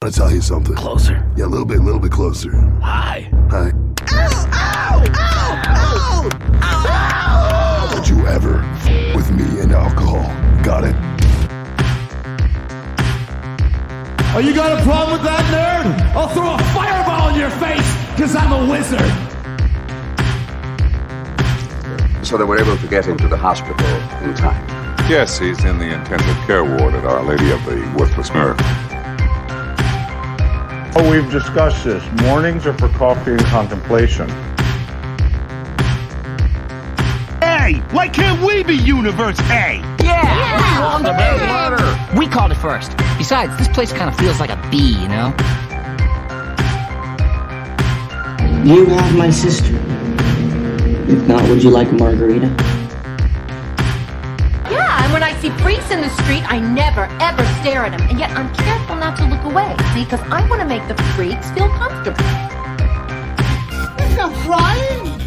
want to tell you something. Closer. Yeah, a little bit closer. Hi. Hi. Ow! Ow! Ow! Ow! Ow! Don't you ever with me and alcohol. Got it? Oh, you got a problem with that, nerd? I'll throw a fireball in your face, because I'm a wizard. So they were able to get him to the hospital in time. Yes, he's in the intensive care ward at Our Lady of the Worthless Nerve. Oh, we've discussed this. Mornings are for coffee and contemplation. Hey, why can't we be Universe A? Yeah! We called it first. Besides, this place kind of feels like a bee, you know? You have my sister. If not, would you like a margarita? Yeah, and when I see freaks in the street, I never, ever stare at them. And yet I'm careful not to look away, see, because I want to make the freaks feel comfortable. There's no crying.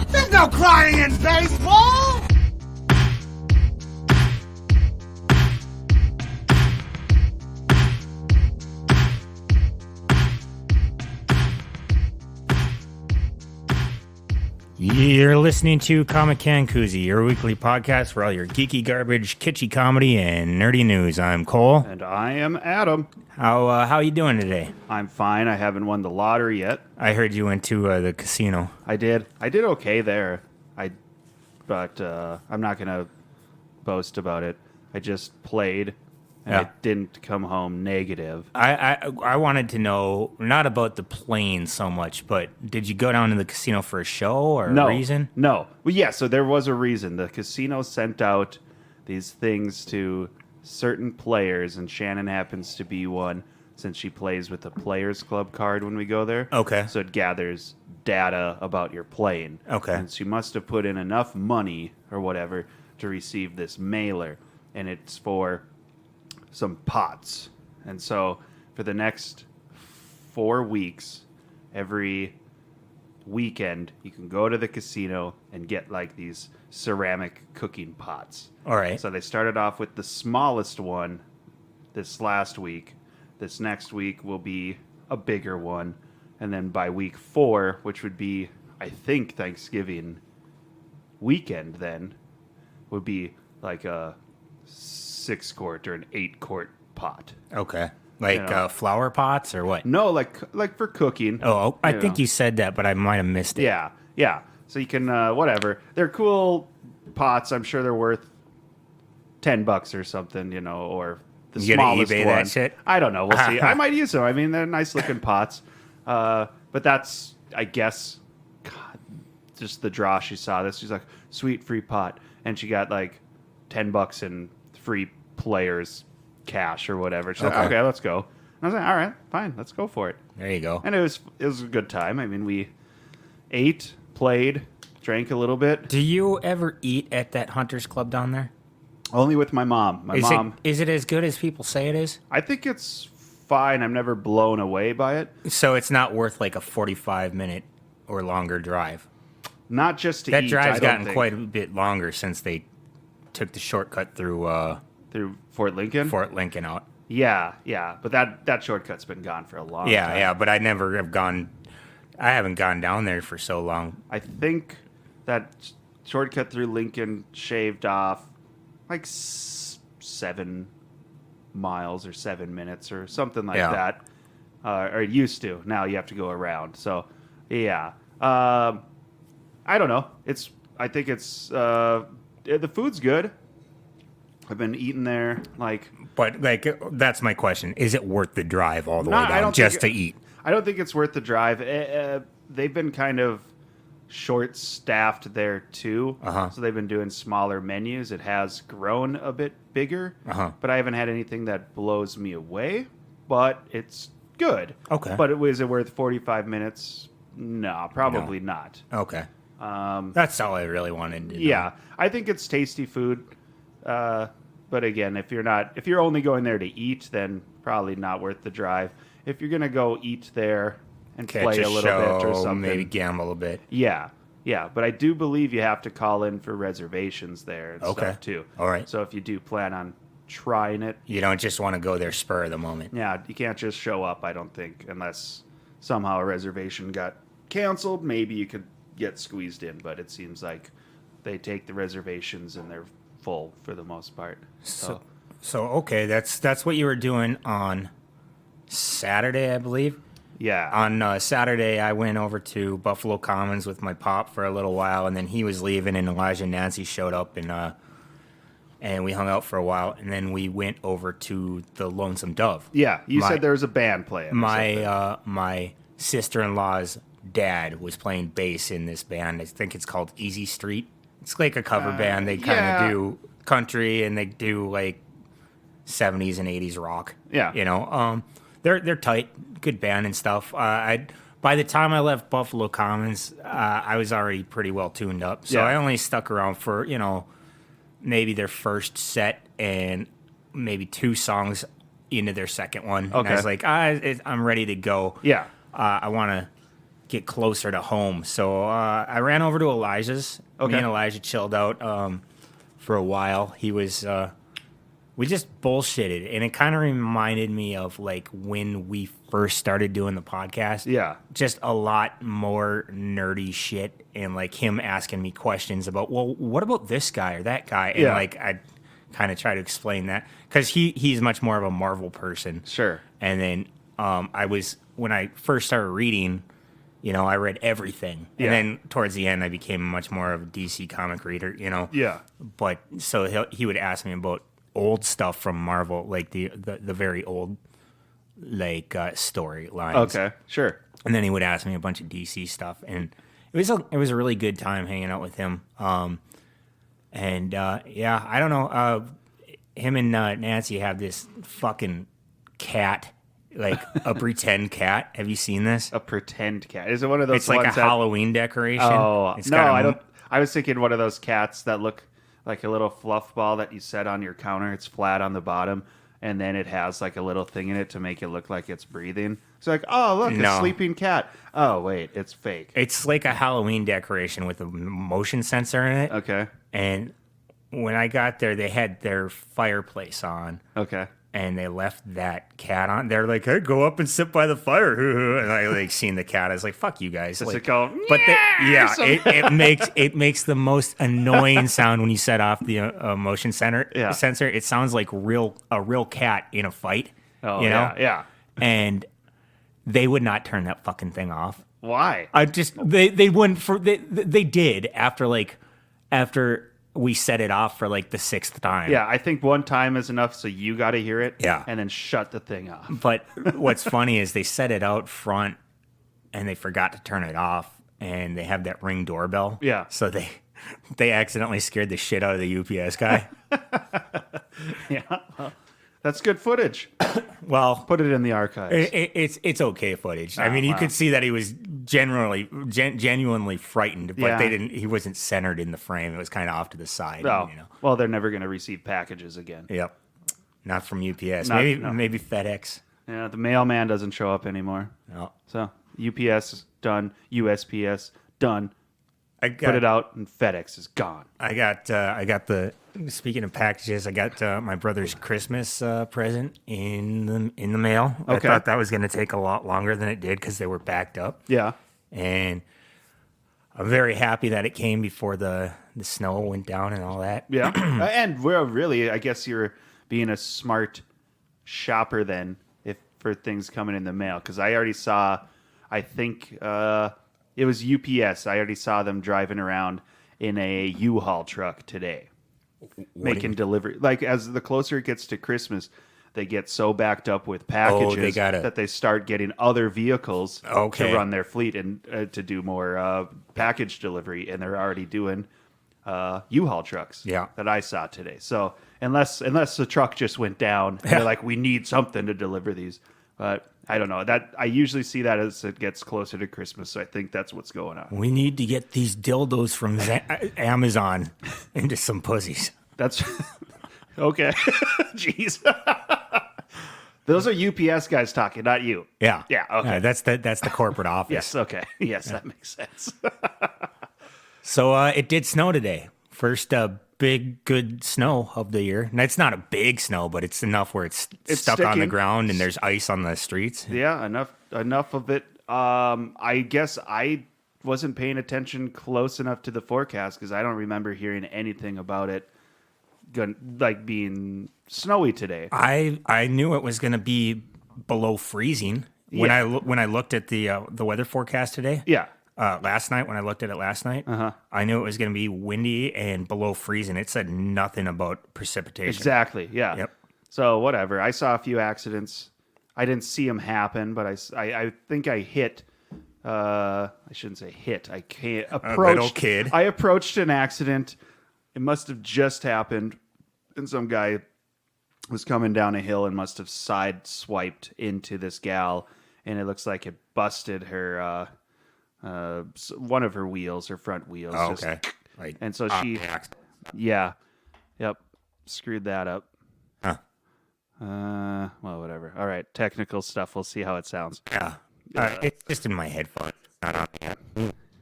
There's no crying in baseball. You're listening to Comic Can Coozie, your weekly podcast for all your geeky garbage, kitschy comedy, and nerdy news. I'm Cole. And I am Adam. How you doing today? I'm fine. I haven't won the lottery yet. I heard you went to the casino. I did okay there. But I'm not going to boast about it. I just played, and Yeah. it didn't come home negative. I wanted to know, not about the plane so much, but did you go down to the casino for a show or a reason? No. Well, yeah, so there was a reason. The casino sent out these things to certain players, and Shannon happens to be one since she plays with the Players Club card when we go there. Okay. So it gathers data about your plane. Okay. And she must have put in enough money or whatever to receive this mailer, and it's for some pots. And so for the next 4 weeks, every weekend, you can go to the casino and get like these ceramic cooking pots. All right. So they started off with the smallest one this last week. This next week will be a bigger one. And then by week 4, which would be, I think, Thanksgiving weekend then, would be like a 6-quart or an 8-quart pot. Okay. Like You know. flower pots or what? No, like for cooking. Oh, I think know. you said that, but I might have missed it. Yeah. So you can, whatever. They're cool pots. I'm sure they're worth $10 or something, or the You gonna smallest eBay one. that shit? I don't know. We'll see. I might use them. I mean, they're nice looking pots. But that's, I guess, God, just the draw she saw this. She's like, sweet free pot. And she got like $10 in free players cash or whatever. She's like, okay, let's go. And I was like, all right, fine, let's go for it. There you go. And it was a good time. I mean, we ate, played, drank a little bit. Do you ever eat at that Hunters Club down there? Only with my mom. My mom. Is it as good as people say it is? I think it's fine. I'm never blown away by it. So it's not worth like a 45-minute or longer drive. Not just to That eat. drive's I don't gotten think. quite a bit longer since they took the shortcut through Fort Lincoln. Fort Lincoln out. Yeah. But that shortcut's been gone for a long time. Yeah, but I never have gone. I haven't gone down there for so long. I think that shortcut through Lincoln shaved off like 7 miles or 7 minutes or something like that. Or it used to. Now you have to go around. So, yeah. I don't know. I think it's the food's good. I've been eating there But that's my question. Is it worth the drive all the way I down don't just think to eat? I don't think it's worth the drive. They've been kind of short-staffed there too, so they've been doing smaller menus. It has grown a bit bigger, but I haven't had anything that blows me away. But it's good. Okay. But was it worth 45 minutes? No, probably not. Okay. That's all I really wanted to know. Yeah, I think it's tasty food. But again, if you're only going there to eat, then probably not worth the drive. If you're gonna go eat there and play a little bit or something, maybe gamble a bit. Yeah. But I do believe you have to call in for reservations there and stuff too. All right. So if you do plan on trying it. You don't just want to go there spur of the moment. Yeah, you can't just show up, I don't think, unless somehow a reservation got canceled. Maybe you could get squeezed in, but it seems like they take the reservations and they're full for the most part. So okay, that's what you were doing on Saturday, I believe. Yeah. On Saturday, I went over to Buffalo Commons with my pop for a little while, and then he was leaving, and Elijah and Nancy showed up, and we hung out for a while, and then we went over to the Lonesome Dove. Yeah, you said there was a band playing. My sister-in-law's dad was playing bass in this band. I think it's called Easy Street. It's like a cover band. They kind of do country, and they do like 70s and 80s rock. Yeah. You know, they're tight, good band and stuff. By the time I left Buffalo Commons, I was already pretty well tuned up. So I only stuck around for, you know, maybe their first set and maybe 2 songs into their second one. Okay. And I was like, I'm ready to go. Yeah. I want to get closer to home. So I ran over to Elijah's. Okay. Me and Elijah chilled out for a while. He was... we just bullshitted, and it kind of reminded me of like when we first started doing the podcast. Yeah. Just a lot more nerdy shit, and like him asking me questions about, well, what about this guy or that guy? And like I kind of try to explain that because he's much more of a Marvel person. Sure. And then when I first started reading, you know, I read everything. Yeah. And then towards the end, I became much more of a DC comic reader, you know. Yeah. But so he would ask me about old stuff from Marvel, like the very old like storylines. Okay, sure. And then he would ask me a bunch of DC stuff, and it was a really good time hanging out with him. Yeah, I don't know. Him and Nancy have this fucking cat, like a pretend cat. Have you seen this? A pretend cat? Is it one of those? It's like a Halloween decoration. Oh it's no, I don't. I was thinking one of those cats that look like a little fluff ball that you set on your counter. It's flat on the bottom, and then it has like a little thing in it to make it look like it's breathing. It's like, oh, look, a sleeping cat. Oh, wait, it's fake. It's like a Halloween decoration with a motion sensor in it. Okay. And when I got there, they had their fireplace on. Okay. And they left that cat on. They're like, hey, go up and sit by the fire. And I like seen the cat. I was like, fuck you guys. Does like, it go? But it makes the most annoying sound when you set off the motion sensor. It sounds like a real cat in a fight. Oh, you know? Yeah. And they would not turn that fucking thing off. Why? They wouldn't. They did after we set it off for like the 6th time. Yeah, I think one time is enough, so you got to hear it. Yeah. And then shut the thing off. But what's funny is they set it out front and they forgot to turn it off, and they have that Ring doorbell. Yeah. So they accidentally scared the shit out of the UPS guy. Yeah. Well, that's good footage. Well, put it in the archives. It's okay footage. I mean, you could see that he was genuinely frightened, but he wasn't centered in the frame. It was kind of off to the side. Oh. You know. Well, they're never going to receive packages again. Yep. Not from UPS. Maybe FedEx. Yeah, the mailman doesn't show up anymore. No. So UPS is done. USPS done. Put it out, and FedEx is gone. I got the. Speaking of packages, I got my brother's Christmas present in the mail. Okay. I thought that was going to take a lot longer than it did because they were backed up. Yeah. And I'm very happy that it came before the snow went down and all that. Yeah. And we're really, I guess you're being a smart shopper then for things coming in the mail, because I already saw, I think it was UPS. I already saw them driving around in a U-Haul truck today. Making delivery. Like, as the closer it gets to Christmas, they get so backed up with packages that they start getting other vehicles to run their fleet and to do more package delivery, and they're already doing U-Haul trucks that I saw today. So unless the truck just went down, and they're like, we need something to deliver these. But I don't know. That I usually see that as it gets closer to Christmas, so I think that's what's going on. We need to get these dildos from Amazon into some pussies. That's okay. Jeez. Those are UPS guys talking, not you. Yeah. Yeah. Okay. That's the corporate office. Yes. Okay. Yes, that makes sense. So it did snow today. First big, good snow of the year. And it's not a big snow, but it's enough where it's stuck on the sticking. ground and there's ice on the streets. Yeah, enough of it. I guess I wasn't paying attention close enough to the forecast because I don't remember hearing anything about it being snowy today. I knew it was going to be below freezing when I looked at the weather forecast today. Yeah. Last night when I looked at it last night, I knew it was going to be windy and below freezing. It said nothing about precipitation. Exactly. Yeah. Yep. So whatever. I saw a few accidents. I didn't see them happen, but I think I hit. I shouldn't say hit. I can't approach. Little kid. I approached an accident. It must have just happened, and some guy was coming down a hill and must have side swiped into this gal, and it looks like it busted her. One of her wheels, her front wheels. Oh, okay. And so she, screwed that up. Huh. Well, whatever. All right, technical stuff. We'll see how it sounds. Yeah. It's just in my headphones. Not on yet.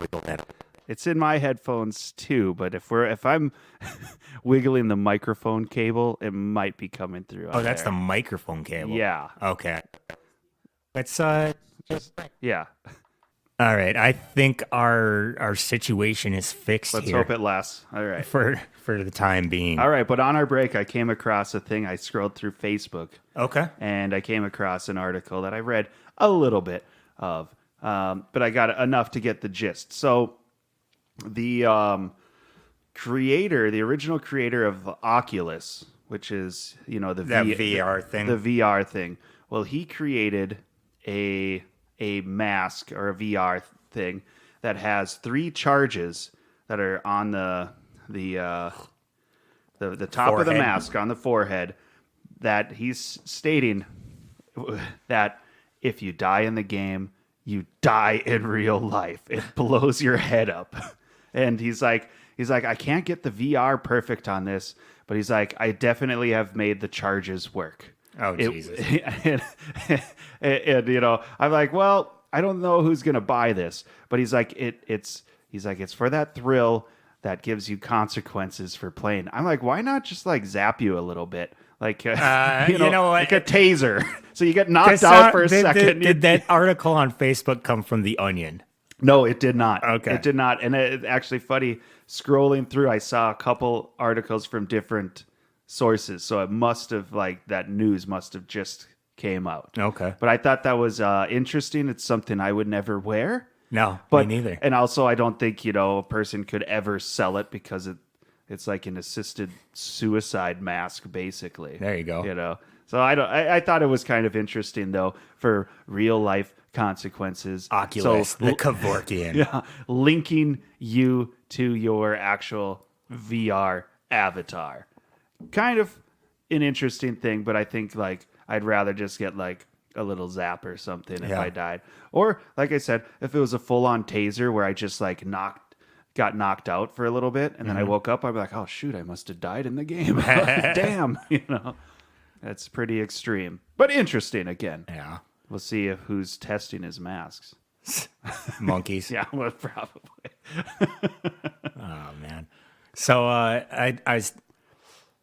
Wiggle that. It's in my headphones too, but if I'm wiggling the microphone cable, it might be coming through. Oh, that's the microphone cable. Yeah. Okay. Let's yeah. All right. I think our situation is fixed. Let's here hope it lasts. All right. for the time being. All right, but on our break, I came across a thing. I scrolled through Facebook. Okay. And I came across an article that I read a little bit of, but I got enough to get the gist. So the original creator of Oculus, which is, the VR thing. The VR thing. Well, he created a mask or a VR thing that has 3 charges that are on the top of the mask on the forehead, that he's stating that if you die in the game, you die in real life. It blows your head up. And he's like, I can't get the VR perfect on this, but he's like, I definitely have made the charges work. Oh, Jesus. And I'm like, well, I don't know who's going to buy this, but he's like, it's for that thrill that gives you consequences for playing. I'm like, why not just zap you a little bit? Like, you know like a taser. So you get knocked out for a second. Did that article on Facebook come from The Onion? No, it did not. Okay. It did not. And it's actually funny, scrolling through, I saw a couple articles from different sources. So it must have, that news must have just came out. Okay. But I thought that was interesting. It's something I would never wear. No, me neither. And also, I don't think, a person could ever sell it because it's like an assisted suicide mask, basically. There you go. So I thought it was kind of interesting, though, for real life consequences. Oculus, the Kevorkian. Yeah, linking you to your actual VR avatar. Kind of an interesting thing, but I think I'd rather just get a little zap or something if I died. Or, like I said, if it was a full-on taser where I just got knocked out for a little bit, and then I woke up, I'd be like, oh, shoot, I must have died in the game. Damn, That's pretty extreme. But interesting, again. Yeah. We'll see who's testing his masks. Monkeys. Yeah, well, probably. Oh, man. So I was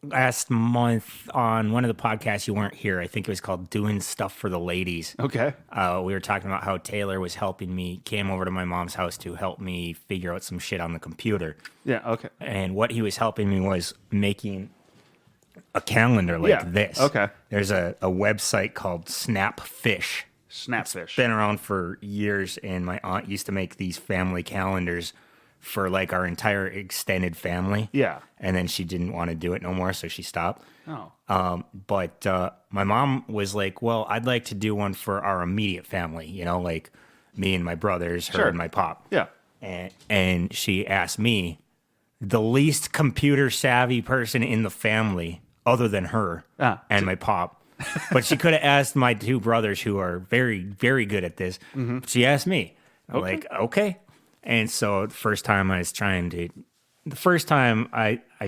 last month on one of the podcasts, you weren't here. I think it was called Doing Stuff for the Ladies. Okay. We were talking about how Taylor was helping me, came over to my mom's house to help me figure out some shit on the computer. Yeah, okay. And what he was helping me was making a calendar this. Okay. There's a website called Snapfish. Snapfish. Been around for years, and my aunt used to make these family calendars for our entire extended family. Yeah. And then she didn't want to do it no more, so she stopped. Oh. But my mom was like, well, I'd like to do one for our immediate family, like me and my brothers, her and my pop. Yeah. And she asked me, the least computer savvy person in the family other than her and my pop. But she could have asked my 2 brothers who are very, very good at this. Mm-hmm. She asked me. I'm like, okay. And so the first time I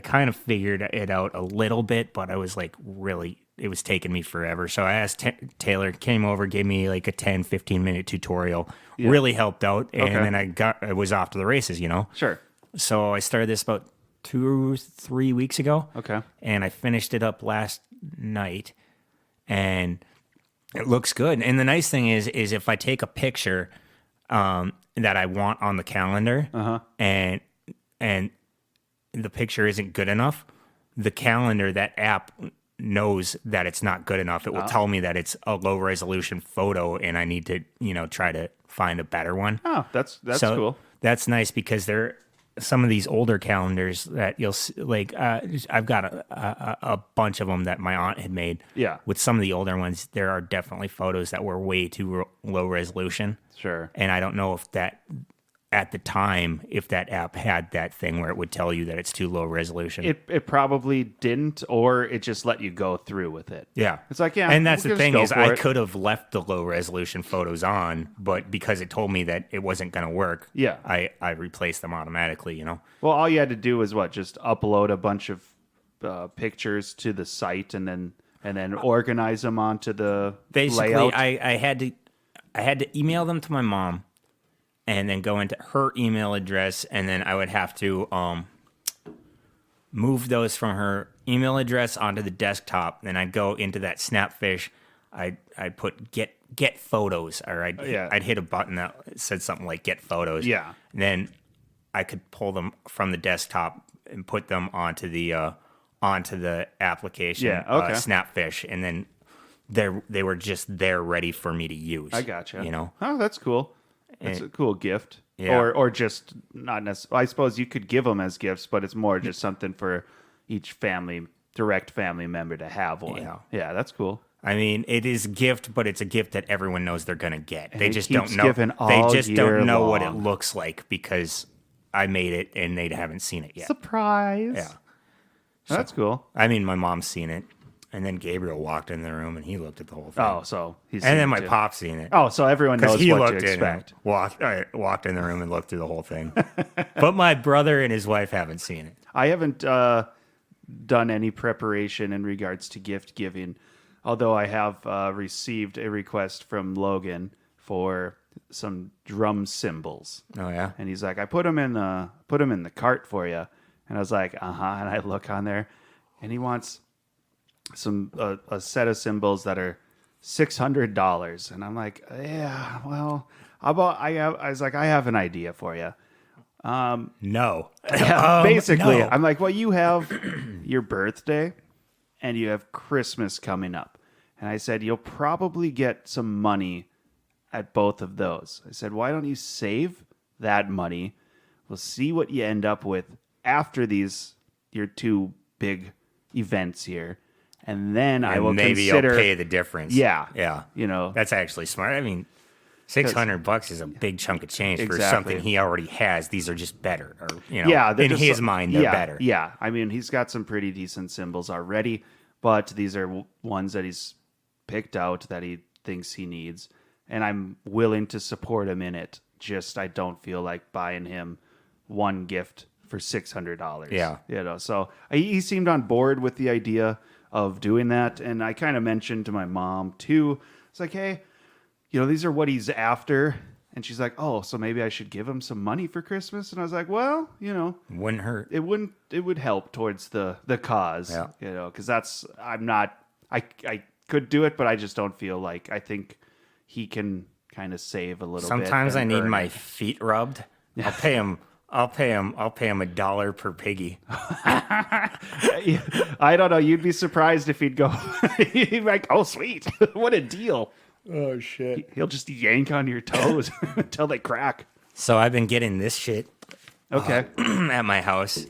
kind of figured it out a little bit, but I was really, it was taking me forever. So I asked Taylor, came over, gave me a 10, 15 minute tutorial, really helped out. And then I was off to the races, Sure. So I started this about 2-3 weeks ago. Okay. And I finished it up last night, and it looks good. And the nice thing is if I take a picture that I want on the calendar, and the picture isn't good enough, the calendar, that app knows that it's not good enough. It will tell me that it's a low resolution photo, and I need to, try to find a better one. Oh, that's So cool. That's nice because some of these older calendars that you'll see, like I've got a bunch of them that my aunt had made. Yeah. With some of the older ones, there are definitely photos that were way too low resolution. Sure. And I don't know if that, at the time, if that app had that thing where it would tell you that it's too low resolution. It probably didn't, or it just let you go through with it. Yeah. It's like, yeah. And that's the we'll thing just is go for I it. could have left the low resolution photos on, but because it told me that it wasn't going to work, Yeah. I replaced them automatically, Well, all you had to do was just upload a bunch of pictures to the site and then organize them onto the Basically, layout. I had to email them to my mom, and then go into her email address, and then I would have to move those from her email address onto the desktop. Then I'd go into that Snapfish. I'd put get photos, or I'd hit a button that said something like get photos. Yeah. And then I could pull them from the desktop and put them onto the application. Yeah, okay. Snapfish, and then they were just there ready for me to use. I gotcha. . Oh, that's cool. That's a cool gift. Yeah. Or just not necessarily. I suppose you could give them as gifts, but it's more just something for each direct family member to have one. Yeah, that's cool. I mean, it is a gift, but it's a gift that everyone knows they're gonna get. And They it just keeps don't know. giving all They just year don't know what it long. looks like because I made it and they haven't seen it yet. Surprise. Yeah. That's cool. I mean, my mom's seen it, and then Gabriel walked in the room and he looked at the whole thing. Oh, so he's and seen then it my too. pop's seen it. Oh, so everyone knows he what looked to in expect. and walked in the room and looked through the whole thing. But my brother and his wife haven't seen it. I haven't done any preparation in regards to gift giving, although I have received a request from Logan for some drum cymbals. Oh yeah. And he's like, I put them in the cart for you. And I was like, and I look on there, and he wants some a set of cymbals that are $600. And I'm like, yeah, well, I was like, I have an idea for you. No. Basically, no. I'm like, well, you have your birthday and you have Christmas coming up. And I said, you'll probably get some money at both of those. I said, why don't you save that money? We'll see what you end up with after your two big events here. And then I will maybe consider you'll pay the difference. Yeah. Yeah. That's actually smart. I mean, $600 is a big chunk of change for Exactly. something he already has. These are just better. Or, they're in just his mind, they're better. Yeah, I mean, he's got some pretty decent symbols already, but these are ones that he's picked out that he thinks he needs, and I'm willing to support him in it. Just I don't feel like buying him one gift for $600. Yeah. So he seemed on board with the idea of doing that, and I kind of mentioned to my mom too. It's like, hey, these are what he's after. And she's like, oh, so maybe I should give him some money for Christmas. And I was like, well, Wouldn't hurt. it would help towards the cause, Yeah. because I could do it, but I just don't feel like, I think he can kind of save a little bit. Sometimes I and need earn my it. feet rubbed. I'll pay him $1 per piggy. I don't know. You'd be surprised if he'd go, he'd be like, oh, sweet. What a deal. Oh shit. He'll just yank on your toes until they crack. So I've been getting this shit Okay. at my house.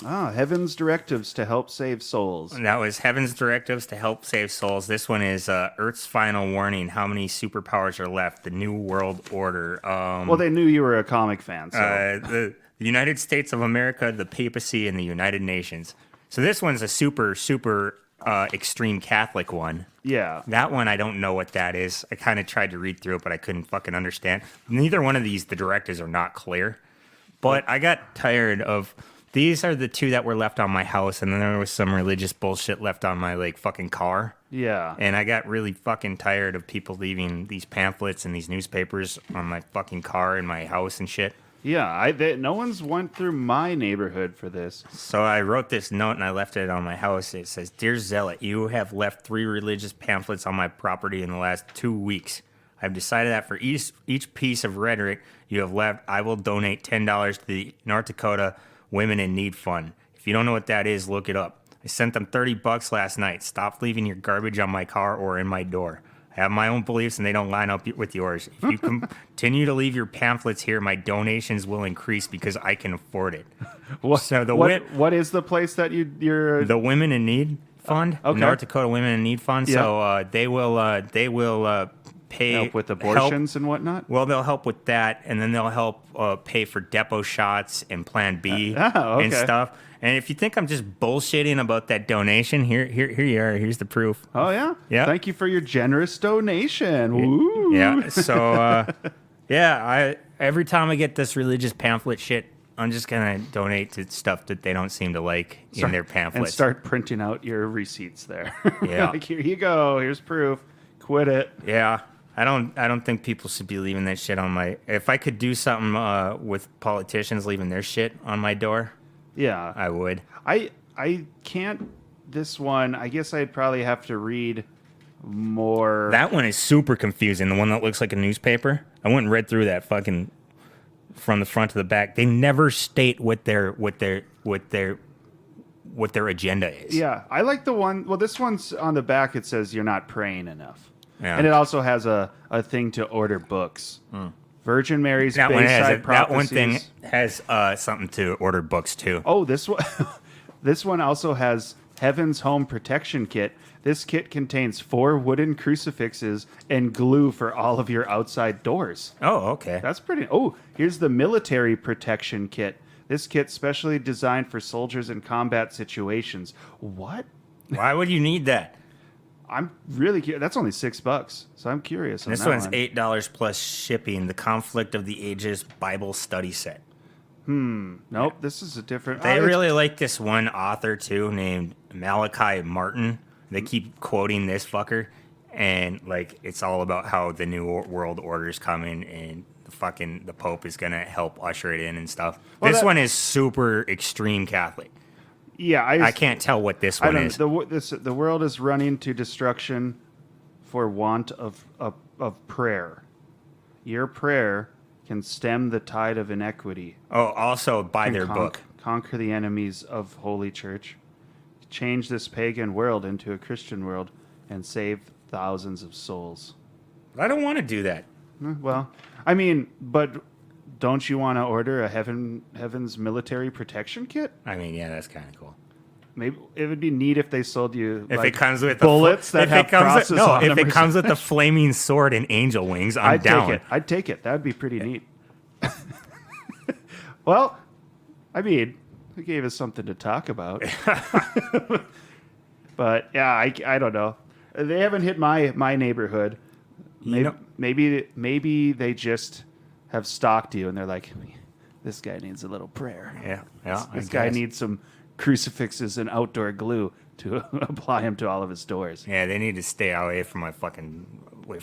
Heaven's directives to help save souls. That was Heaven's directives to help save souls. This one is Earth's final warning. How many superpowers are left? The New World Order. Well, they knew you were a comic fan, so. The United States of America, the papacy, and the United Nations. So this one's a super extreme Catholic one. Yeah. That one, I don't know what that is. I kind of tried to read through it, but I couldn't fucking understand. Neither one of these, the directives are not clear. But I got tired of... These are the two that were left on my house, and then there was some religious bullshit left on my, fucking car. Yeah. And I got really fucking tired of people leaving these pamphlets and these newspapers on my fucking car and my house and shit. Yeah, no one's went through my neighborhood for this. So I wrote this note and I left it on my house. It says, "Dear Zealot, you have left 3 religious pamphlets on my property in the last 2 weeks. I've decided that for each piece of rhetoric you have left, I will donate $10 to the North Dakota Women in Need Fund. If you don't know what that is, look it up. I sent them $30 last night. Stop leaving your garbage on my car or in my door. I have my own beliefs and they don't line up with yours. If you continue to leave your pamphlets here, my donations will increase because I can afford it." What is the place that you're the Women in Need Fund, okay. North Dakota Women in Need Fund. Yeah. So they will pay help with abortions and whatnot? Well, they'll help with that, and then they'll help pay for depot shots and Plan B okay. and stuff. And if you think I'm just bullshitting about that donation, here you are. Here's the proof. Oh, yeah? Yeah. Thank you for your generous donation. Woo. Yeah. So, every time I get this religious pamphlet shit, I'm just going to donate to stuff that they don't seem to like in their pamphlets. And start printing out your receipts there. Yeah. Like, here you go. Here's proof. Quit it. Yeah. I don't think people should be leaving that shit on my... If I could do something with politicians leaving their shit on my door... Yeah, I would. I can't. This one, I guess I'd probably have to read more. That one is super confusing. The one that looks like a newspaper. I went and read through that fucking from the front to the back. They never state what their agenda is. Yeah, I like the one. Well, this one's on the back. It says you're not praying enough, yeah. And it also has a thing to order books. Virgin Mary's that Bayside that one Prophecies. thing has something to order books too. Oh, this one, this one also has Heaven's Home Protection Kit. This kit contains 4 wooden crucifixes and glue for all of your outside doors. Oh, okay. That's pretty. Oh, here's the Military Protection Kit. This kit's specially designed for soldiers in combat situations. What? Why would you need that? I'm really curious. That's only $6, so I'm curious. This one's $8 plus shipping. The Conflict of the Ages Bible Study Set. Nope, this is a different. They really like this one author too, named Malachi Martin. They keep quoting this fucker, and like it's all about how the new world order is coming, and the Pope is gonna help usher it in and stuff. Well, this one is super extreme Catholic. Yeah, I can't tell what this one is. The world is running to destruction for want of prayer. Your prayer can stem the tide of inequity. Oh, also buy their book. Conquer the enemies of Holy Church. Change this pagan world into a Christian world and save thousands of souls. I don't want to do that. Well, I mean, but don't you want to order a Heaven's Military Protection Kit? I mean, yeah, that's kind of cool. Maybe it would be neat if they sold you if like, it comes with bullets that have crosses on them. If it comes with a flaming sword and angel wings, I'm down. I'd take it. That'd be pretty neat. Well, I mean, it gave us something to talk about. But yeah, I don't know. They haven't hit my neighborhood. Maybe they just have stalked you and they're like, this guy needs a little prayer. Yeah. This guy needs some crucifixes and outdoor glue to apply him to all of his doors. Yeah, they need to stay away from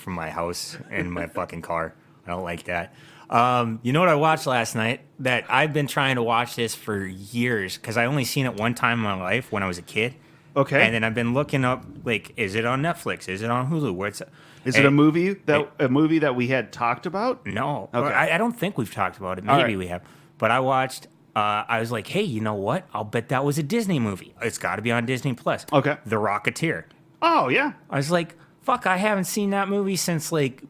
my house and my fucking car. I don't like that. You know what I watched last night? That I've been trying to watch this for years because I only seen it one time in my life when I was a kid. Okay. And then I've been looking up, like, is it on Netflix? Is it on Hulu? Is it a movie that we had talked about? No. Okay. I don't think we've talked about it. Maybe we have. But I watched. I was like, hey, you know what? I'll bet that was a Disney movie. It's got to be on Disney Plus. Okay. The Rocketeer. Oh yeah. I was like, fuck, I haven't seen that movie since like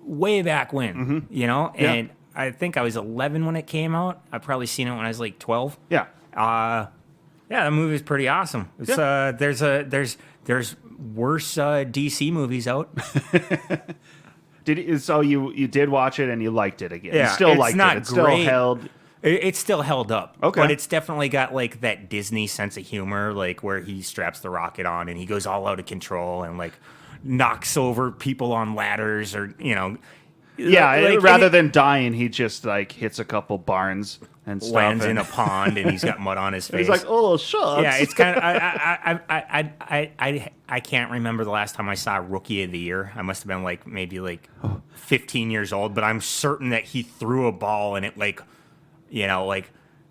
way back when, you know? And I think I was 11 when it came out. I probably seen it when I was like 12. Yeah. Yeah, the movie's pretty awesome. It's there's worse DC movies out. So you did watch it and you liked it again? Yeah, you still liked not it. It's great. still held. It's still held up. Okay. But it's definitely got like that Disney sense of humor, like where he straps the rocket on and he goes all out of control and like knocks over people on ladders or, you know. Yeah, Like, rather than dying, he just like hits a couple barns and stuff. lands in a pond and he's got mud on his face. He's like, oh, shucks. Yeah, it's kind of. I can't remember the last time I saw Rookie of the Year. I must have been like maybe like 15 years old, but I'm certain that he threw a ball and it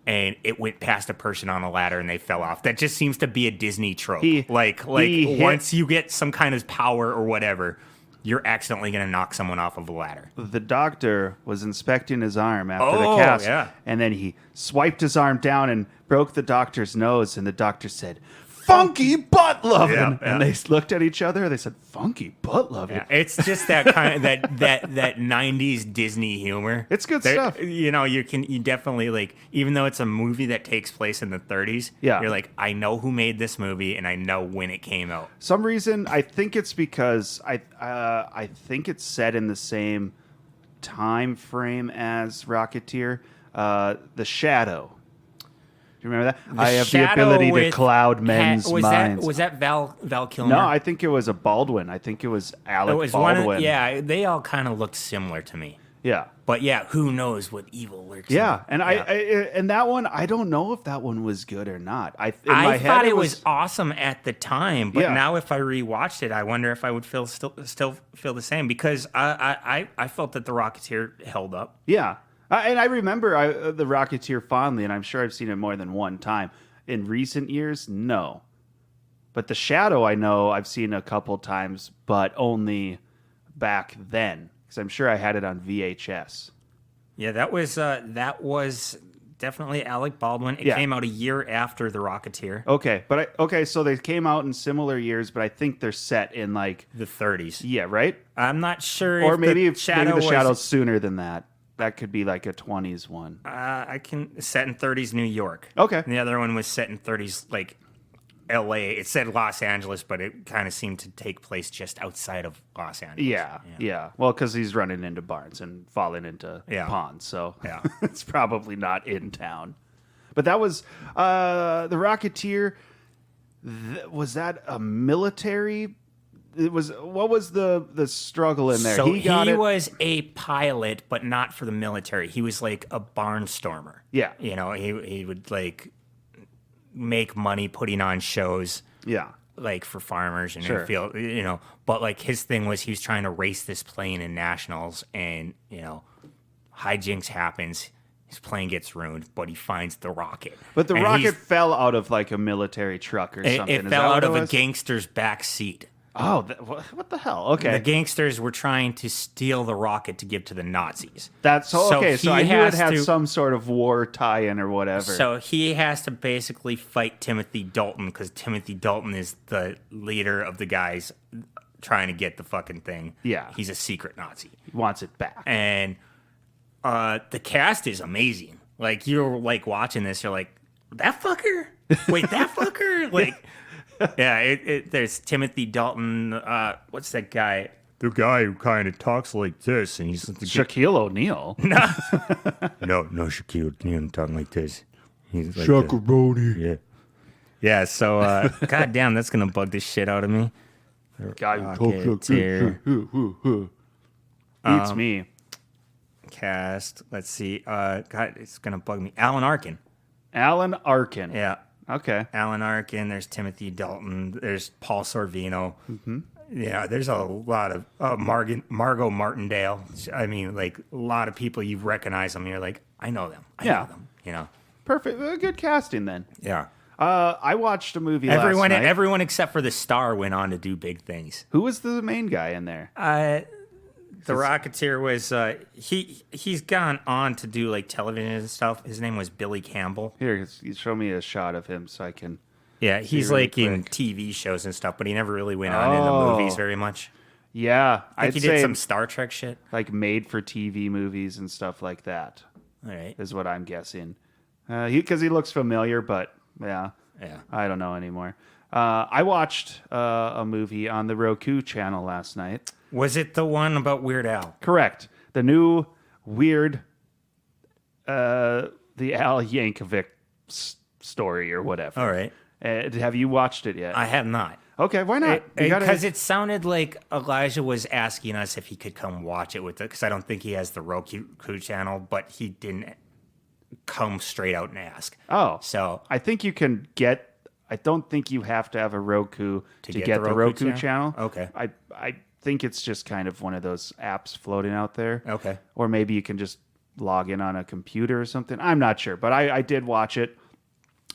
and it went past a person on a ladder and they fell off. That just seems to be a Disney trope. Once you get some kind of power or whatever, you're accidentally going to knock someone off of a ladder. The doctor was inspecting his arm after the cast, and then he swiped his arm down and broke the doctor's nose, and the doctor said, "Funky butt loving," and they looked at each other. They said, "Funky butt loving." Yeah, it's just that kind of that 90s Disney humor. It's good stuff. You definitely like, even though it's a movie that takes place in the 30s. Yeah. You're like, I know who made this movie and I know when it came out. Some reason, I think it's because I think it's set in the same time frame as Rocketeer. The Shadow. Do you remember that? I have the ability to cloud men's minds. Was that Val Kilmer? No, I think it was a Baldwin. I think it was Alec Baldwin. They all kind of looked similar to me. Yeah. But yeah, who knows what evil lurks Yeah, in. and and that one, I don't know if that one was good or not. I thought it was awesome at the time, but Yeah. now if I rewatched it, I wonder if I would still feel the same, because I felt that The Rocketeer held up. Yeah. And I remember The Rocketeer fondly, and I'm sure I've seen it more than one time. In recent years, no. But The Shadow, I know I've seen a couple times, but only back then, because I'm sure I had it on VHS. Yeah, that was definitely Alec Baldwin. It came out a year after The Rocketeer. Okay, so they came out in similar years, but I think they're set in like the 30s. Yeah, right? I'm not sure. Or if maybe the Shadow The Shadow's sooner than that. That could be like a 20s one. I can set in 30s New York. Okay. And the other one was set in 30s like L.A. It said Los Angeles, but it kind of seemed to take place just outside of Los Angeles. Yeah. Well, because he's running into barns and falling into ponds, so it's probably not in town. But that was The Rocketeer. Was that a military? What was the struggle in there? So he was a pilot, but not for the military. He was like a barnstormer. Yeah. He would like make money putting on shows. Yeah. Like for farmers and feel, but like his thing was he was trying to race this plane in nationals, and hijinks happens. His plane gets ruined, but he finds the rocket. But the rocket fell out of like a military truck or something. It fell out of a gangster's back seat. Oh, what the hell? Okay. The gangsters were trying to steal the rocket to give to the Nazis. That's okay. So I knew it had some sort of war tie-in or whatever. So he has to basically fight Timothy Dalton, because Timothy Dalton is the leader of the guys trying to get the fucking thing. Yeah. He's a secret Nazi. He wants it back. And the cast is amazing. Like, you're like watching this, you're like, that fucker? Wait, that fucker? Like... Yeah, there's Timothy Dalton. What's that guy? The guy who kind of talks like this, and he's Shaquille O'Neal. No, Shaquille O'Neal talking like this. He's like Chuckaroni. Yeah. So, goddamn, that's gonna bug the shit out of me. Guy who talks beats me. Cast. Let's see. God, it's gonna bug me. Alan Arkin. Yeah. Okay. Alan Arkin, there's Timothy Dalton, there's Paul Sorvino. Mm-hmm. Yeah, there's a lot of Margot Martindale. I mean, like, a lot of people, you recognize them. You're like, I know them. I know them. Perfect. Good casting then. Yeah. I watched a movie last night. Everyone except for the star went on to do big things. Who was the main guy in there? The Rocketeer was he's gone on to do like television and stuff. His name was Billy Campbell. Here, show me a shot of him so I can. Yeah, he's really like quick. in TV shows and stuff, but he never really went on in the movies very much. Yeah, I think he did some Star Trek shit, like made for TV movies and stuff like that. All right, is what I'm guessing. Because he looks familiar, but yeah, I don't know anymore. I watched a movie on the Roku channel last night. Was it the one about Weird Al? Correct. The new Weird, the Al Yankovic story or whatever. All right. Have you watched it yet? I have not. Okay, why not? Because it sounded like Elijah was asking us if he could come watch it with it, because I don't think he has the Roku channel, but he didn't come straight out and ask. Oh. So I think you can get... I don't think you have to have a Roku to get the Roku channel. Okay. I think it's just kind of one of those apps floating out there. Okay. Or maybe you can just log in on a computer or something. I'm not sure, but I did watch it,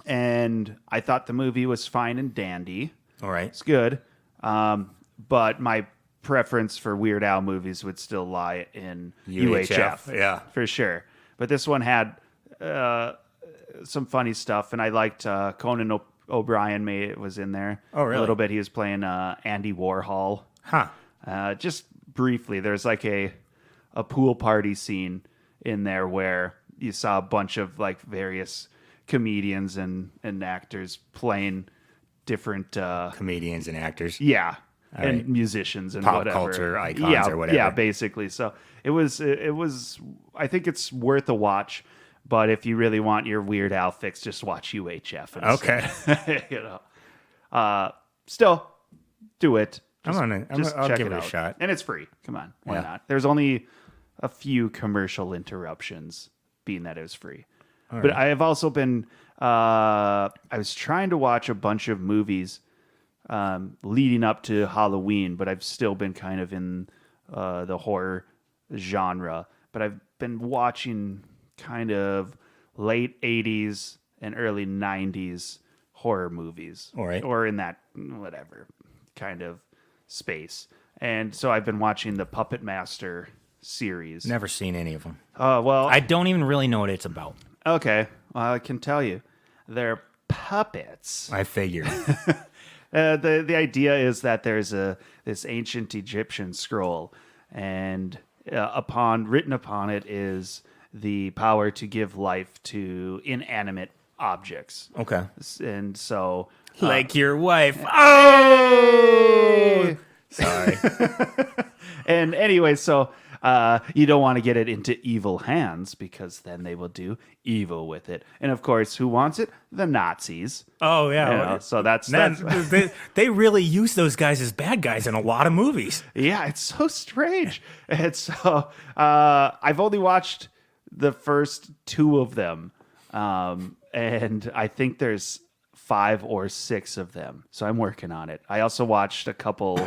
and I thought the movie was fine and dandy. All right. It's good. But my preference for Weird Al movies would still lie in UHF. Yeah. For sure. But this one had some funny stuff, and I liked Conan O'Brien was in there. Oh, really? A little bit. He was playing Andy Warhol. Huh. Just briefly, there's like a pool party scene in there where you saw a bunch of like various comedians and actors playing different comedians and actors. Yeah. All and right. musicians and pop whatever. culture icons or whatever. Yeah, basically. So it was I think it's worth a watch, but if you really want your Weird Al fix, just watch UHF instead. Okay. Still do it. I'll give it a shot. And it's free. Come on. Why Yeah. not? There's only a few commercial interruptions, being that it was free. But I have also been I was trying to watch a bunch of movies leading up to Halloween, but I've still been kind of in the horror genre. But I've been watching kind of late 80s and early 90s horror movies. All right. Or in that, whatever, kind of space. And so I've been watching the Puppet Master series. Never seen any of them. Well, I don't even really know what it's about. okay. Well, I can tell you. They're puppets. I figured. The idea is that there's this ancient Egyptian scroll, and written upon it is the power to give life to inanimate objects. Okay. And so, Like your wife. Oh! Sorry. and anyway, so you don't want to get it into evil hands, because then they will do evil with it. And of course, who wants it? The Nazis. Oh, yeah. You know, so that's they really use those guys as bad guys in a lot of movies. Yeah, it's so strange. And so I've only watched the first 2 of them, and I think there's 5 or 6 of them. So I'm working on it. I also watched a couple.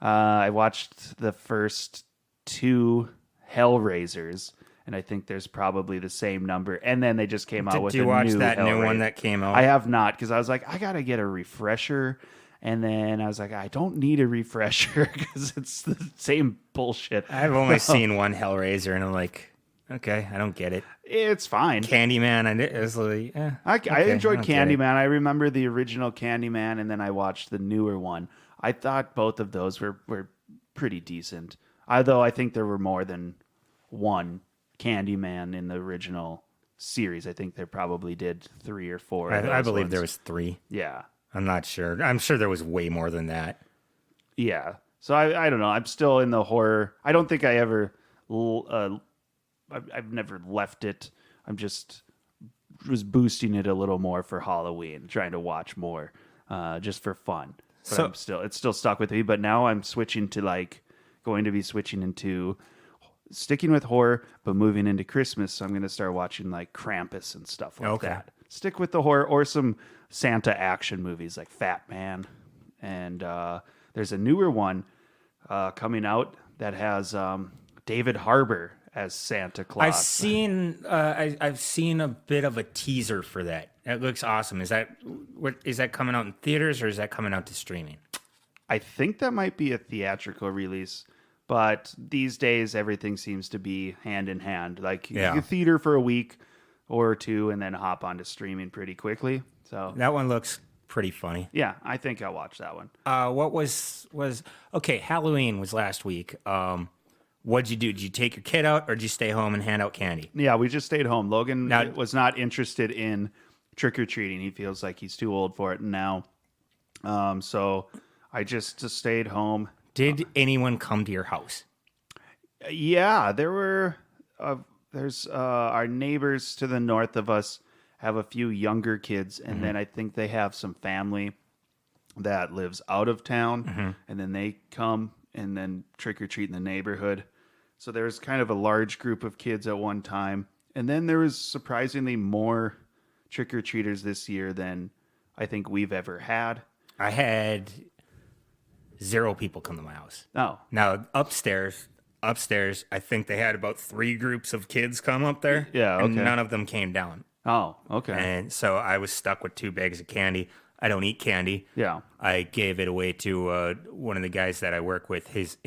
I watched the first 2 Hellraisers, and I think there's probably the same number. And then they just came out with a new Did you watch that new Hellraiser. one that came out? I have not, because I was like, I gotta get a refresher. And then I was like, I don't need a refresher because it's the same bullshit. I've only seen one Hellraiser, and I'm like, okay, I don't get it. It's fine. Candyman, I was like, I enjoyed don't get it. Candyman. I remember the original Candyman, and then I watched the newer one. I thought both of those were pretty decent. Although I think there were more than one Candyman in the original series. I think they probably did 3 or 4. I believe ones. there was 3. Yeah. I'm not sure. I'm sure there was way more than that. Yeah. So I don't know. I'm still in the horror. I don't think I ever... I've never left it. I'm just was boosting it a little more for Halloween, trying to watch more just for fun. But So it's still stuck with me. But now I'm switching to sticking with horror, but moving into Christmas. So I'm going to start watching like Krampus and stuff like that. Stick with the horror or some Santa action movies like Fat Man. And there's a newer one coming out that has David Harbour as Santa Claus. I've seen a bit of a teaser for that. It looks awesome. Is that coming out in theaters, or is that coming out to streaming? I think that might be a theatrical release, but these days everything seems to be hand in hand. Like you theater for a week or 2 and then hop onto streaming pretty quickly. So that one looks pretty funny. Yeah, I think I'll watch that one. What was okay? Halloween was last week. What'd you do? Did you take your kid out, or did you stay home and hand out candy? Yeah, we just stayed home. Logan was not interested in trick-or-treating. He feels like he's too old for it now. So I just stayed home. Did anyone come to your house? Yeah, there were. There's our neighbors to the north of us have a few younger kids, and then I think they have some family that lives out of town, and then they come and then trick or treat in the neighborhood. So there's kind of a large group of kids at one time, and then there was surprisingly more trick or treaters this year than I think we've ever had. I had 0 people come to my house. Oh, Now upstairs, I think they had about 3 groups of kids come up there. Yeah, and okay. none of them came down. oh, okay, And so I was stuck with 2 bags of candy. I don't eat candy. yeah, I gave it away to one of the guys that I work with. His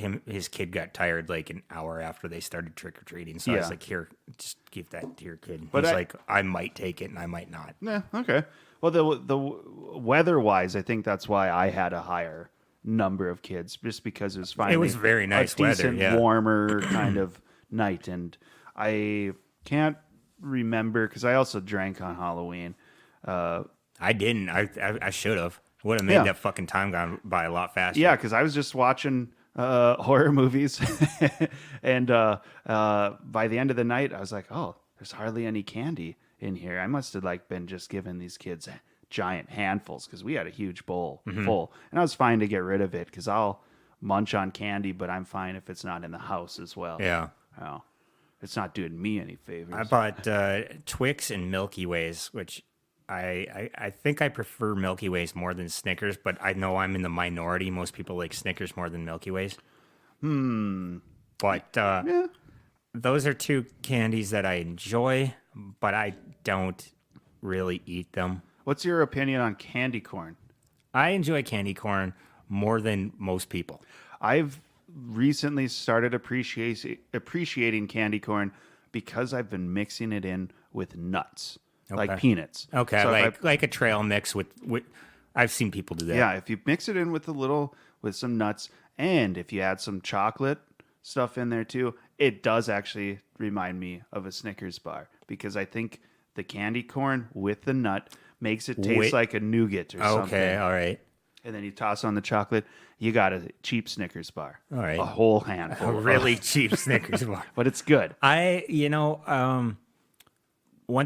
kid got tired like an hour after they started trick or treating. So I was Yeah. like, "Here, just give that to your kid." But He's I- like, "I might take it and I might not." yeah, okay. Well, the weather wise, I think that's why I had a higher number of kids, just because it was finally was very nice a decent, weather, yeah. warmer kind of night, and I can't remember because I also drank on Halloween. I didn't. I should have. Would have made Yeah. that fucking time gone by a lot faster. Yeah, because I was just watching horror movies, and by the end of the night, I was like, "Oh, there's hardly any candy in here. I must have like been just giving these kids giant handfuls because we had a huge bowl full, and I was fine to get rid of it because I'll munch on candy, but I'm fine if it's not in the house as well. Yeah. Oh, it's not doing me any favors. I bought Twix and Milky Ways, which I think I prefer Milky Ways more than Snickers, but I know I'm in the minority. Most people like Snickers more than Milky Ways. But yeah. those are 2 candies that I enjoy, but I don't really eat them. What's your opinion on candy corn? I enjoy candy corn more than most people. I've recently started appreciating candy corn because I've been mixing it in with nuts, like peanuts. Okay, So if like a trail mix with I've seen people do that. yeah, if you mix it in with with some nuts, and if you add some chocolate stuff in there too, it does actually remind me of a Snickers bar because I think the candy corn with the nut makes it taste like a nougat or something. Okay, all right. And then you toss on the chocolate, you got a cheap Snickers bar. All right. A whole handful. A really cheap Snickers bar. But it's good. One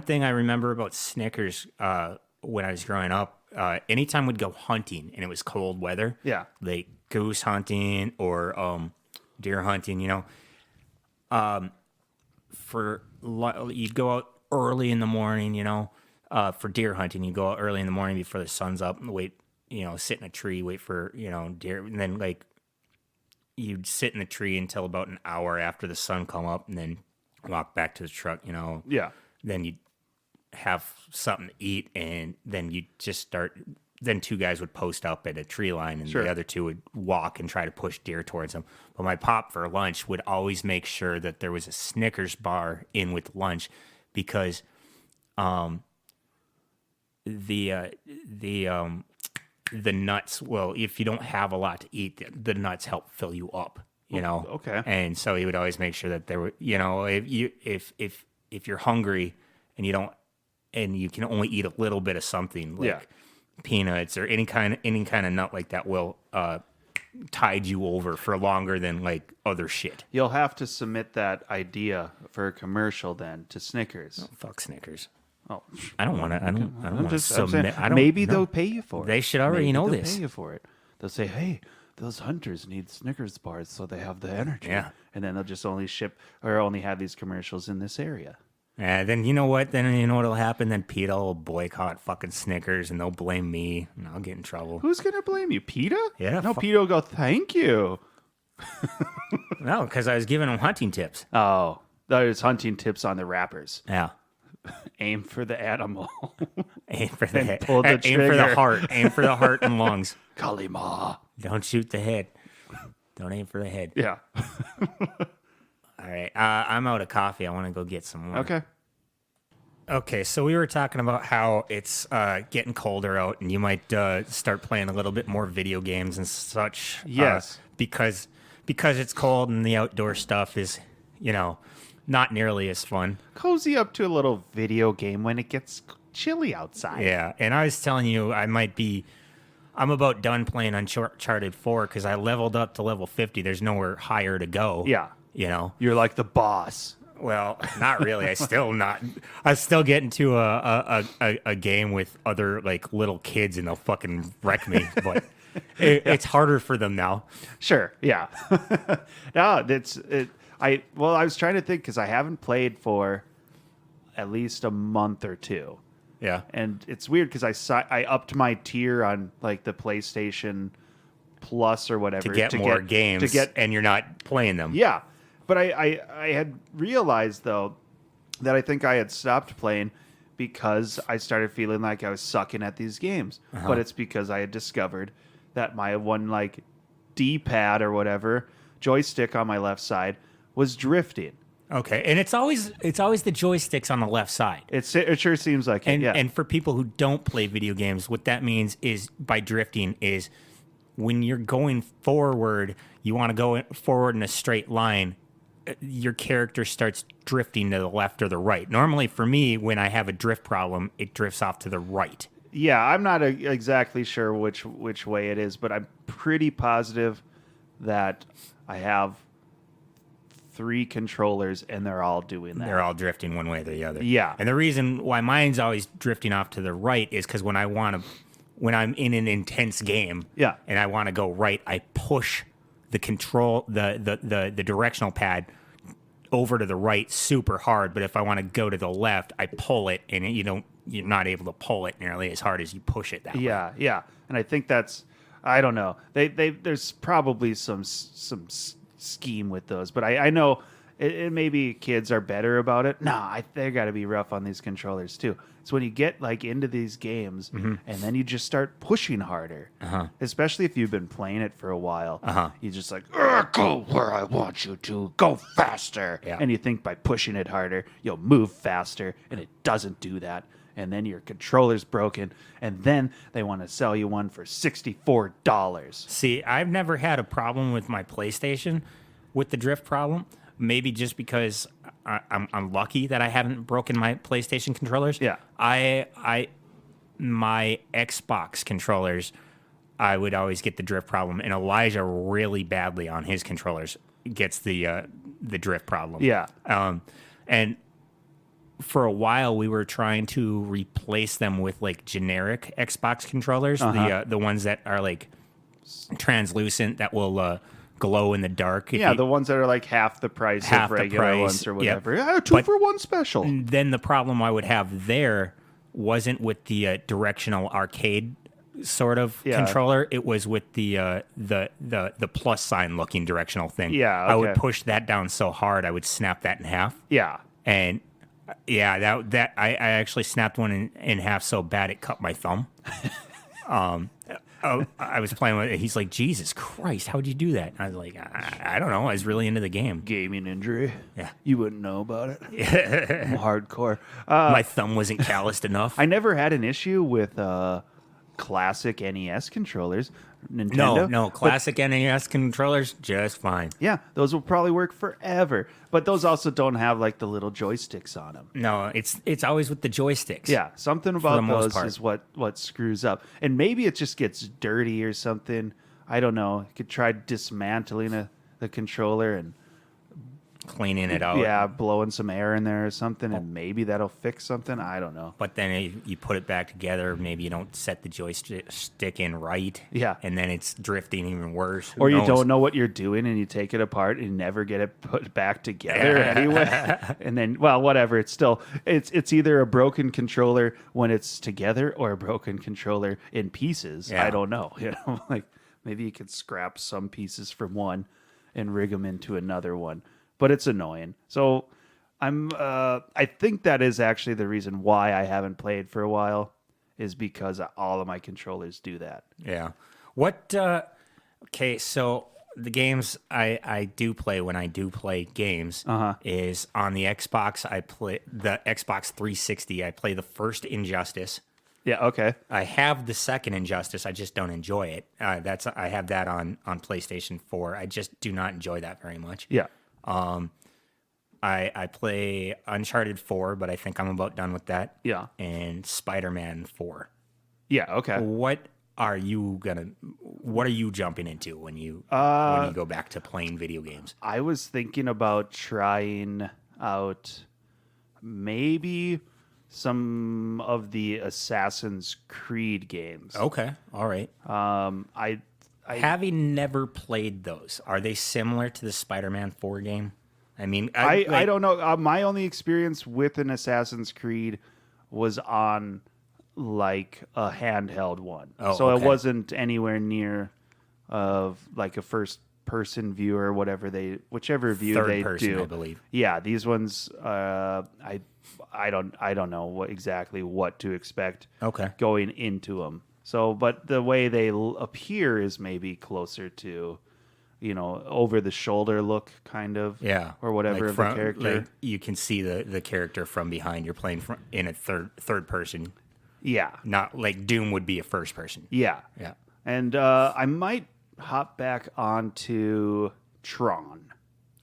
thing I remember about Snickers when I was growing up, anytime we'd go hunting and it was cold weather, Yeah. like goose hunting or deer hunting, you'd go out early in the morning, for deer hunting, you go out early in the morning before the sun's up and wait, sit in a tree, wait for, deer. And then like you'd sit in the tree until about an hour after the sun come up and then walk back to the truck, Yeah. Then you'd have something to eat and then you'd just start. Then 2 guys would post up at a tree line and Sure. the other 2 would walk and try to push deer towards them. But my pop for lunch would always make sure that there was a Snickers bar in with lunch because the nuts, well, if you don't have a lot to eat, the nuts help fill you up, Okay. And so he would always make sure that there were, if you're hungry and you can only eat a little bit of something like Yeah. peanuts or any kind of nut like that will tide you over for longer than like other shit. You'll have to submit that idea for a commercial then to Snickers. Fuck Snickers. Oh, I don't want to. I don't want to I'm saying, submit. I don't. maybe no. they'll pay you for it. They should already Maybe know they'll this. Pay you for it. They'll say, "Hey, those hunters need Snickers bars so they have the energy." Yeah. And then they'll just only only have these commercials in this area. Then you know what? Then you know what'll happen? Then PETA will boycott fucking Snickers and they'll blame me and I'll get in trouble. Who's gonna blame you, PETA? Yeah, No, fuck- PETA will go, "Thank you." No, because I was giving them hunting tips. Oh, there's hunting tips on the wrappers. Yeah. Aim for the animal. Aim for the head. pull the Aim for the trigger. heart. Aim for the heart and lungs. Kalima. Don't shoot the head. Don't aim for the head. Yeah. All right. I'm out of coffee. I want to go get some more. Okay. Okay, so we were talking about how it's getting colder out, and you might start playing a little bit more video games and such. Yes. Because it's cold and the outdoor stuff is, not nearly as fun. Cozy up to a little video game when it gets chilly outside. Yeah, and I was telling you I'm about done playing Uncharted 4 because I leveled up to level 50. There's nowhere higher to go. Yeah. You're like the boss. Well, not really. I still get into a game with other like little kids and they'll fucking wreck me. But It's harder for them now. Sure, yeah. No, I was trying to think because I haven't played for at least a month or two. Yeah. And it's weird because I upped my tier on like the PlayStation Plus or whatever To get more games, and you're not playing them. Yeah, but I had realized though that I think I had stopped playing because I started feeling like I was sucking at these games. But it's because I had discovered that my one like D-pad or whatever joystick on my left side was drifting. Okay, and it's always the joysticks on the left side. It sure seems like and, it. Yeah. And for people who don't play video games, what that means is by drifting is when you're going forward, you want to go forward in a straight line. Your character starts drifting to the left or the right. Normally, for me, when I have a drift problem, it drifts off to the right. Yeah, I'm not exactly sure which way it is, but I'm pretty positive that I have 3 controllers and they're all doing that. They're all drifting one way or the other. Yeah. And the reason why mine's always drifting off to the right is because when I'm in an intense game, yeah, and I want to go right, I push the control the directional pad over to the right super hard. But if I want to go to the left, I pull it, and you're not able to pull it nearly as hard as you push it that way. Yeah. And I think that's, I don't know. There's probably some scheme with those, but I know it maybe kids are better about it. Nah, they got to be rough on these controllers too. It's when you get like into these games and then you just start pushing harder, especially if you've been playing it for a while. You just like, go where I want you to, go faster. Yeah. And you think by pushing it harder, you'll move faster, and it doesn't do that. And then your controller's broken, and then they want to sell you one for $64. See, I've never had a problem with my PlayStation with the drift problem. Maybe just because I'm lucky that I haven't broken my PlayStation controllers. Yeah. My Xbox controllers, I would always get the drift problem, and Elijah really badly on his controllers gets the drift problem. Yeah. And for a while, we were trying to replace them with like generic Xbox controllers, the ones that are like translucent that will glow in the dark. Yeah, the ones that are like half the price of regular ones or whatever. Yep. Yeah, 2 for 1 special. Then the problem I would have there wasn't with the directional arcade sort of controller. It was with the plus sign looking directional thing. Yeah, okay. I would push that down so hard I would snap that in half. Yeah. And yeah, that I actually snapped one in half so bad it cut my thumb. I was playing with it. He's like, Jesus Christ, how'd you do that? And I was like, I don't know. I was really into the game. Gaming injury. Yeah. You wouldn't know about it. I'm hardcore. My thumb wasn't calloused enough. I never had an issue with classic NES controllers. Nintendo. No, classic NES controllers, just fine. Yeah, those will probably work forever. But those also don't have like the little joysticks on them. No, it's always with the joysticks. Yeah, something about those is what screws up. And maybe it just gets dirty or something. I don't know. You could try dismantling the controller and cleaning it out. Yeah, blowing some air in there or something, and maybe that'll fix something. I don't know. But then you put it back together. Maybe you don't set the joystick in right. Yeah. And then it's drifting even worse. Or you don't know what you're doing, and you take it apart and you never get it put back together anyway. And then, well, whatever. It's still it's either a broken controller when it's together or a broken controller in pieces. Yeah. I don't know. Like maybe you could scrap some pieces from one and rig them into another one. But it's annoying. So I think that is actually the reason why I haven't played for a while, is because all of my controllers do that. Yeah. What? Okay, so the games I do play when I do play games is on the Xbox. I play the Xbox 360. I play the first Injustice. Yeah. Okay. I have the second Injustice. I just don't enjoy it. I have that on PlayStation 4. I just do not enjoy that very much. Yeah. I play Uncharted 4, but I think I'm about done with that. Yeah. And Spider-Man 4. Yeah, okay. What are you jumping into when you go back to playing video games? I was thinking about trying out maybe some of the Assassin's Creed games. Okay. All right. having never played those, are they similar to the Spider-Man 4 game? I mean, I don't know. My only experience with an Assassin's Creed was on like a handheld one, so it wasn't anywhere near of like a first person view or whichever view third they person, do. I believe. Yeah, these ones, I don't know exactly what to expect. Going into them. So, but the way they appear is maybe closer to, over the shoulder look, kind of. Yeah. Or whatever like of the character. Like you can see the character from behind. You're playing in a third person. Yeah. Not like Doom would be a first person. Yeah. Yeah. And I might hop back onto Tron.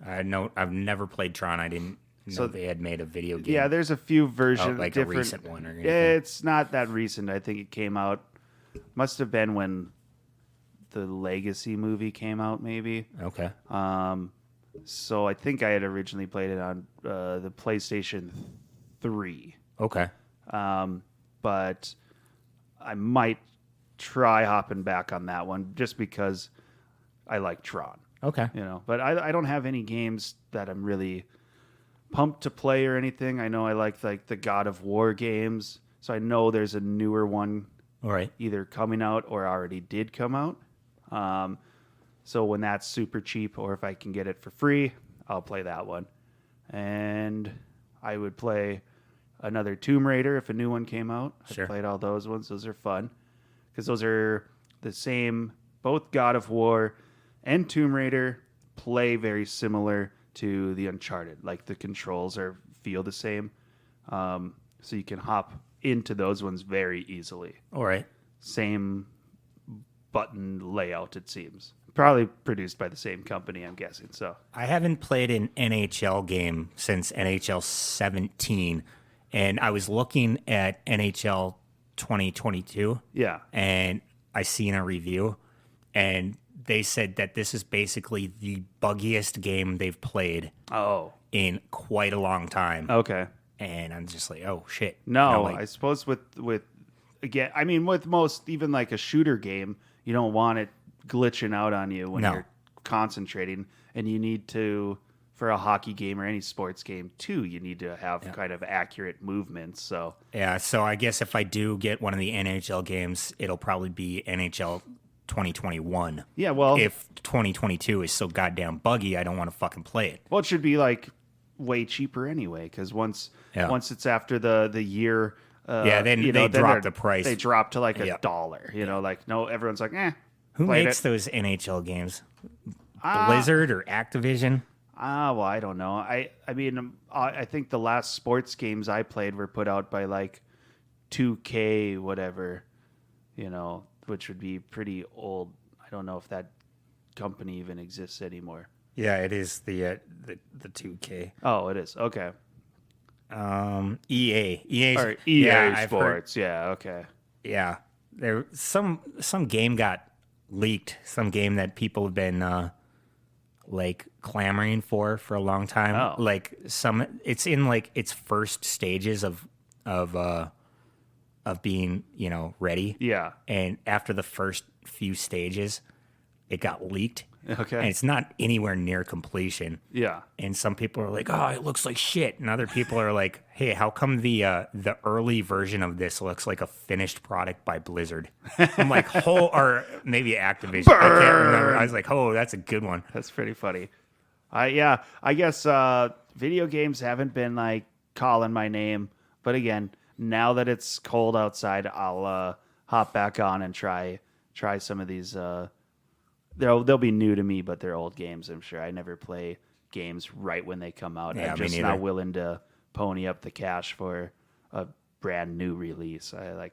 I've never played Tron. I didn't know they had made a video game. Yeah, there's a few versions. Like different, a recent one or anything. It's not that recent. I think it came out, must have been when the Legacy movie came out, maybe. Okay. So I think I had originally played it on the PlayStation 3. Okay. But I might try hopping back on that one just because I like Tron. Okay. But I don't have any games that I'm really pumped to play or anything. I know I like the God of War games, so I know there's a newer one All right. either coming out or already did come out. So when that's super cheap or if I can get it for free, I'll play that one. And I would play another Tomb Raider if a new one came out. Sure. I played all those ones. Those are fun because those are the same. Both God of War and Tomb Raider play very similar to the Uncharted. Like the controls feel the same. So you can hop into those ones very easily. All right. Same button layout, it seems. Probably produced by the same company, I'm guessing. So I haven't played an NHL game since NHL 17, and I was looking at NHL 2022. Yeah. And I seen a review, and they said that this is basically the buggiest game they've played in quite a long time. Okay. And I'm just like, oh shit. No, I suppose with again, I mean, with most, even like a shooter game, you don't want it glitching out on you when you're concentrating, and you need to, for a hockey game or any sports game too, you need to have kind of accurate movements. So yeah, so I guess if I do get one of the NHL games, it'll probably be NHL 2021. Yeah, well, if 2022 is so goddamn buggy, I don't want to fucking play it. Well, it should be like way cheaper anyway, because once it's after the year, then they drop the price. They drop to like $1. Like no, everyone's like, Who makes those NHL games? Blizzard or Activision? Well, I don't know. I mean, I think the last sports games I played were put out by like 2K, whatever, which would be pretty old. I don't know if that company even exists anymore. Yeah, it is the 2K. Oh, it is. Okay. EA. Or EA Sports. Yeah. Okay. Yeah. There some game got leaked. Some game that people have been like clamoring for a long time. Oh. Like it's in like its first stages of being ready. Yeah. And after the first few stages, it got leaked. Okay. And it's not anywhere near completion. Yeah. And some people are like, "Oh, it looks like shit," and other people are like, "Hey, how come the early version of this looks like a finished product by Blizzard?" I'm like, "Oh," or maybe Activision. Burn! I can't remember. I was like, "Oh, that's a good one." That's pretty funny. I guess video games haven't been like calling my name, but again, now that it's cold outside, I'll hop back on and try some of these. They'll be new to me, but they're old games, I'm sure. I never play games right when they come out. Yeah, I'm just not willing to pony up the cash for a brand new release. I like,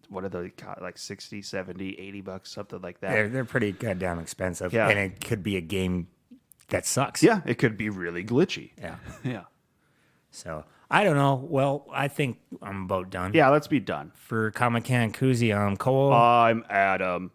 what are they, like 60, 70, $80, something like that. They're pretty goddamn expensive. Yeah. And it could be a game that sucks. Yeah, it could be really glitchy. Yeah. Yeah. So, I don't know. Well, I think I'm about done. Yeah, let's be done. For Comic Can Coozie, I'm Cole. I'm Adam.